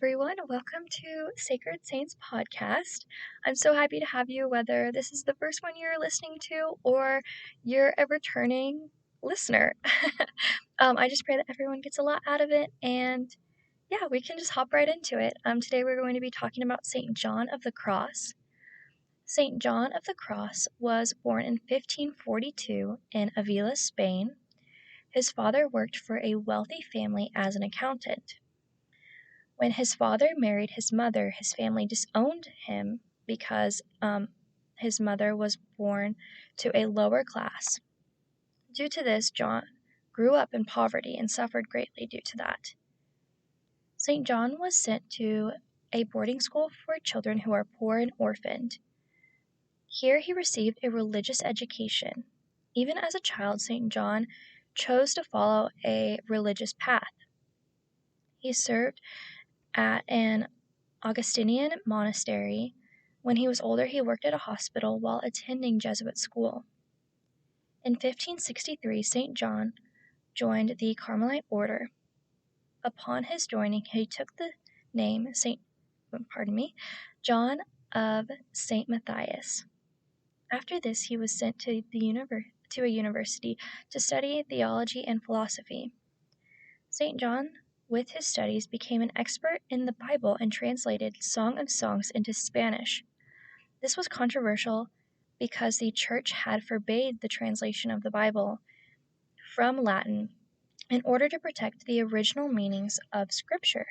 everyone. Welcome to Sacred Saints Podcast. I'm so happy to have you, whether this is the first one you're listening to or you're a returning listener. I just pray that everyone gets a lot out of it, and yeah, we can just hop right into it. Today we're going to be talking about St. John of the Cross. St. John of the Cross was born in 1542 in Avila, Spain. His father worked for a wealthy family as an accountant. When his father married his mother, his family disowned him because his mother was born to a lower class. Due to this, John grew up in poverty and suffered greatly due to that. St. John was sent to a boarding school for children who are poor and orphaned. Here he received a religious education. Even as a child, St. John chose to follow a religious path. He served at an Augustinian monastery. When he was older, he worked at a hospital while attending Jesuit school. In 1563, St. John joined the Carmelite order. Upon his joining, he took the name John of St. Matthias. After this, he was sent to a university to study theology and philosophy. St. John, with his studies, became an expert in the Bible and translated Song of Songs into Spanish. This was controversial because the Church had forbade the translation of the Bible from Latin in order to protect the original meanings of Scripture.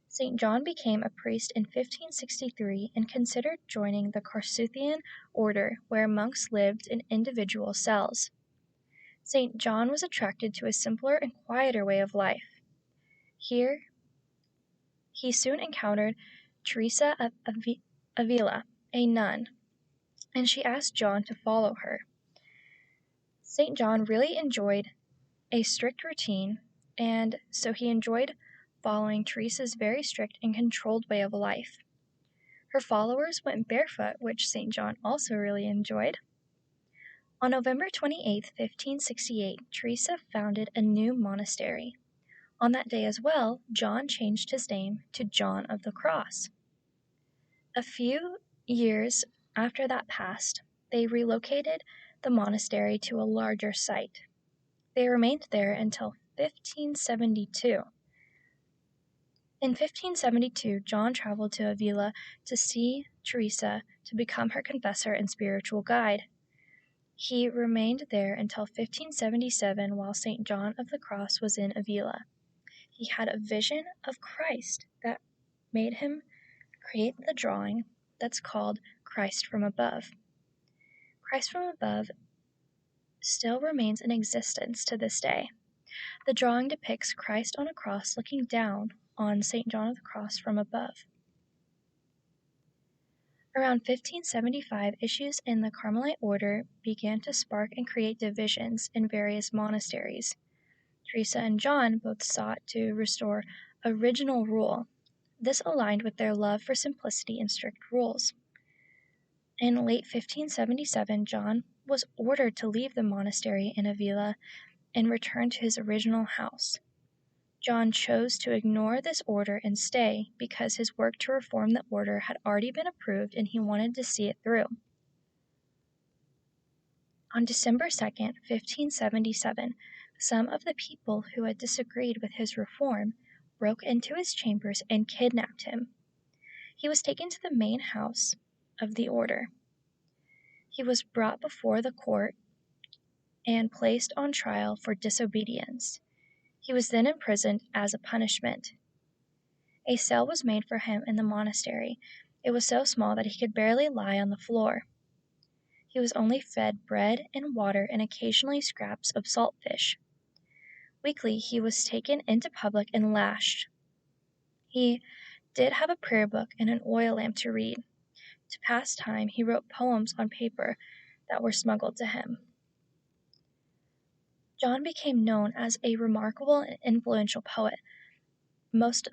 St. John became a priest in 1563 and considered joining the Carthusian order, where monks lived in individual cells. St. John was attracted to a simpler and quieter way of life. Here, he soon encountered Teresa of Avila, a nun, and she asked John to follow her. St. John really enjoyed a strict routine, and so he enjoyed following Teresa's very strict and controlled way of life. Her followers went barefoot, which St. John also really enjoyed. On November 28, 1568, Teresa founded a new monastery. On that day as well, John changed his name to John of the Cross. A few years after that passed, they relocated the monastery to a larger site. They remained there until 1572. In 1572, John traveled to Avila to see Teresa to become her confessor and spiritual guide. He remained there until 1577 while St. John of the Cross was in Avila. He had a vision of Christ that made him create the drawing that's called Christ from Above. Christ from Above still remains in existence to this day. The drawing depicts Christ on a cross looking down on St. John of the Cross from above. Around 1575, issues in the Carmelite order began to spark and create divisions in various monasteries. Teresa and John both sought to restore original rule. This aligned with their love for simplicity and strict rules. In late 1577, John was ordered to leave the monastery in Avila and return to his original house. John chose to ignore this order and stay because his work to reform the order had already been approved and he wanted to see it through. On December 2nd, 1577, some of the people who had disagreed with his reform broke into his chambers and kidnapped him. He was taken to the main house of the order. He was brought before the court and placed on trial for disobedience. He was then imprisoned as a punishment. A cell was made for him in the monastery. It was so small that he could barely lie on the floor. He was only fed bread and water and occasionally scraps of salt fish. Weekly, he was taken into public and lashed. He did have a prayer book and an oil lamp to read. To pass time, he wrote poems on paper that were smuggled to him. John became known as a remarkable and influential poet, most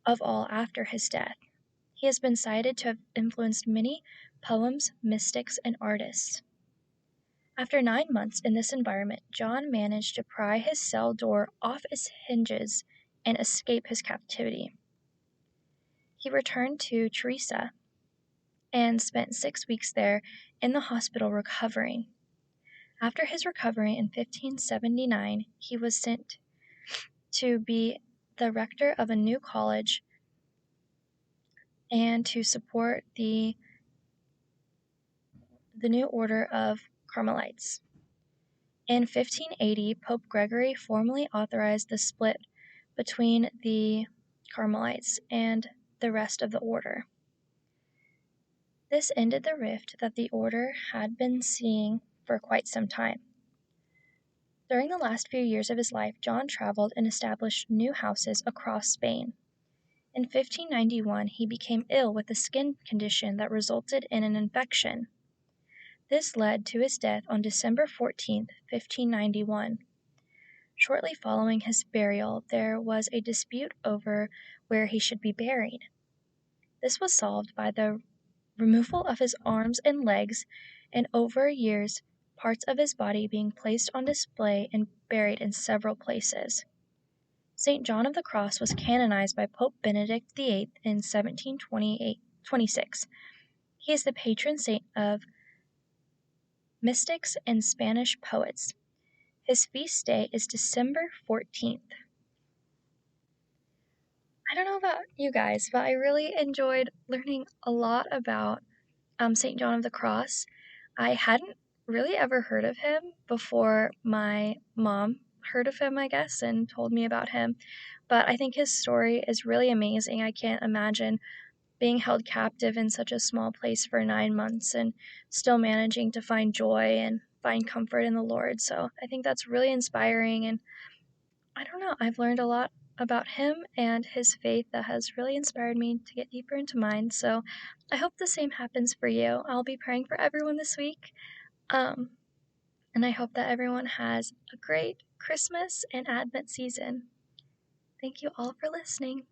of all after his death. He has been cited to have influenced many poems, mystics, and artists. After 9 months in this environment, John managed to pry his cell door off its hinges and escape his captivity. he returned to Teresa and spent 6 weeks there in the hospital recovering. After his recovery in 1579, he was sent to be the rector of a new college and to support the new order of Carmelites. In 1580, Pope Gregory formally authorized the split between the Carmelites and the rest of the order. This ended the rift that the order had been seeing for quite some time. During the last few years of his life, John traveled and established new houses across Spain. In 1591, he became ill with a skin condition that resulted in an infection. This led to his death on December 14, 1591. Shortly following his burial, there was a dispute over where he should be buried. This was solved by the removal of his arms and legs, and over years, parts of his body being placed on display and buried in several places. St. John of the Cross was canonized by Pope Benedict VIII in 1726. He is the patron saint of mystics and Spanish poets. His feast day is December 14th. I don't know about you guys, but I really enjoyed learning a lot about St. John of the Cross. I hadn't really ever heard of him before my mom heard of him, I guess, and told me about him. But I think his story is really amazing. I can't imagine being held captive in such a small place for 9 months and still managing to find joy and find comfort in the Lord. So I think that's really inspiring. And I don't know, I've learned a lot about him and his faith that has really inspired me to get deeper into mine. So I hope the same happens for you. I'll be praying for everyone this week. Um, and I hope that everyone has a great Christmas and Advent season. Thank you all for listening.